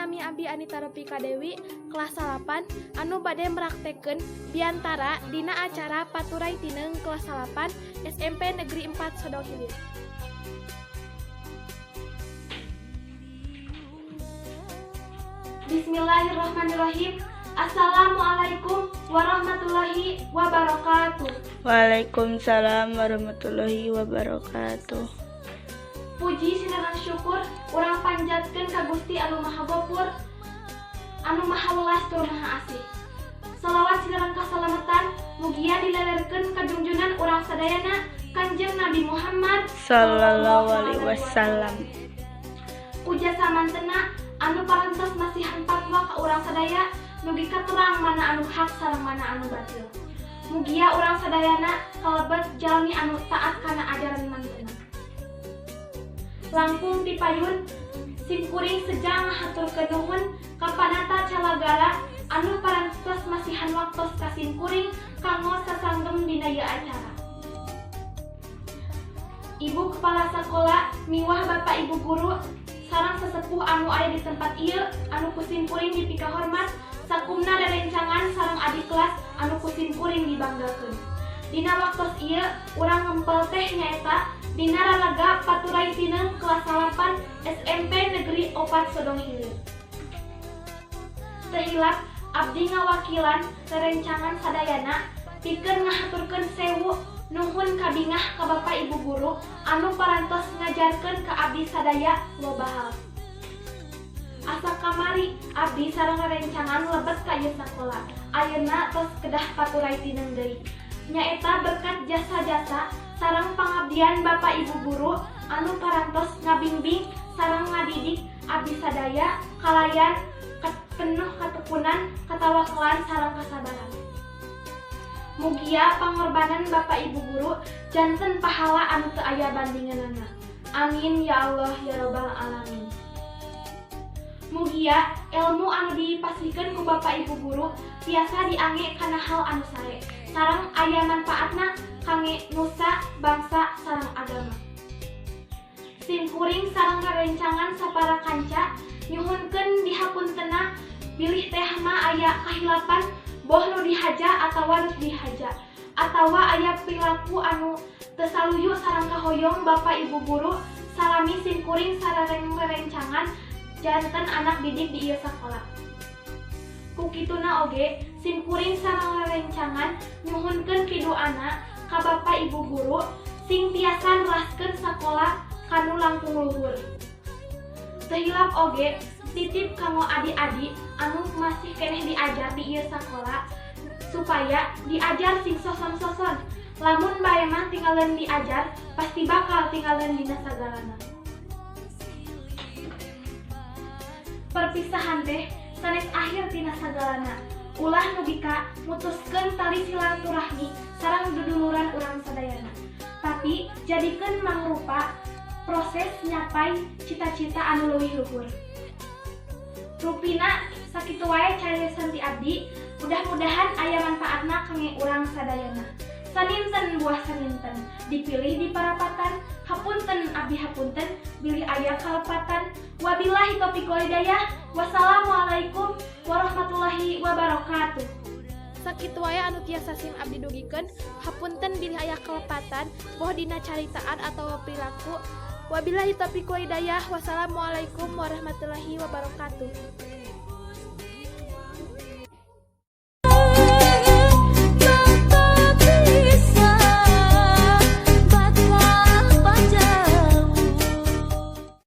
nami Abi Anita Ropika Dewi kelas 8 anu bade meraktekeun biantara dina acara Paturai Tineng kelas 8 SMP Negeri 4 Sodong Hilir. Bismillahirrahmanirrahim. Assalamualaikum warahmatullahi wabarakatuh. Waalaikumsalam warahmatullahi wabarakatuh. Puji sinaran syukur urang panjatkeun ka Gusti anu Maha Gopur, anu Maha Welas tur Maha Asih. Salawat sinaran kasalamatan mugia dilelerkeun ka junjunan urang sadayana Kanjeng Nabi Muhammad Sallallahu alaihi wasallam. Puja samantena anu parantos masihan fatwa ka urang sadaya nugi katerang mana anu hak sareng mana anu batil. Mugia urang sadayana kalebet jalmi anu taat kana ajaran mantena. Langkung dipayun simkuring sejang ngahaturkeun nuhun ka Panata Calagara anu parantos masihan waktos ka simkuring kanggo sasanggem dina ieu acara. Ibu kepala sakola miwah Bapak Ibu guru sareng sesepuh anu aya di tempat ieu anu kusimkuring dipika hormat sakumna rerencangan sareng adik kelas anu kusimkuring dibanggakeun. Dina waktos ieu urang ngempel teh nyaeta dina raraga Paturai Tineng kelas 8 SMP Negeri 4 Sodong Hilir. Tehilap abdi ngawakilan rerencangan sadayana pikeun ngahaturkeun sewu nuhun kabingah ka Bapak Ibu guru anu parantos ngajarkeun ka abdi sadaya loba hal. Asa kamari abdi sareng rerencangan lebet ka ieu sakola. Ayeuna tos kedah Paturai Tineng deui. Nyaeta berkat jasa-jasa sareng pangabdian Bapak Ibu guru anu parantos ngabimbing sareng ngadidik abdi sadaya kalayan penuh katekunan, katawakelan sareng kasabaran. Mugia pangorbanan Bapak Ibu guru janten pahala anu teu aya bandinganana. Amin ya Allah ya Rabbal alamin. Mugia ilmu anu dipasihkeun ku Bapak Ibu guru tiasa diangge kana hal anu sae sareng aya manfaatna kangge nusa, bangsa sareng agama. Simkuring sareng rerencangan sapara kanca nyuhunkeun dihapuntenna bilih teh mah aya kahilapan boh nu dihaja atawa nu dihaja atawa aya perilaku anu teu saluyu sareng kahoyong Bapak Ibu guru salami simkuring sareng rerencangan janten anak didik di ieu sakola. Kukituna oge simkuring sareng rerencangan nyuhunkeun pidoana ka Bapak Ibu guru sing tiasa neraskeun sakola kanu langkung luhur. Tehilap oge titip kanggo adik-adik anu masih keneh diajar di ieu sakola supaya diajar sing soson-soson. Lamun bae mah tinggalin diajar pasti bakal tinggalin dina sagalana. Perpisahan teh sanes akhir tina sagalana. Ulah nubika mutuskeun tali silaturahmi sareng duduluran urang sadayana. Tapi jadikeun mangrupa proses nyapai cita-cita anu leuwih luhur. Rupina sakitu wae cariosan ti abdi, mudah-mudahan aya manfaatna kangge urang sadayana. Saninten buah saninten dipilih di parapatan, hapunten abdi hapunten bilih aya kalepatan. Wabillahi taufiq wal hidayah. Wassalamualaikum warahmatullahi wabarakatuh. Sakitu wae anu tiasa sim abdi dugikeun, hapunten bilih aya kalepatan boh dina caritaan atawa perilaku. Wabillahi taufiq wal hidayah. Wassalamualaikum warahmatullahi wabarakatuh.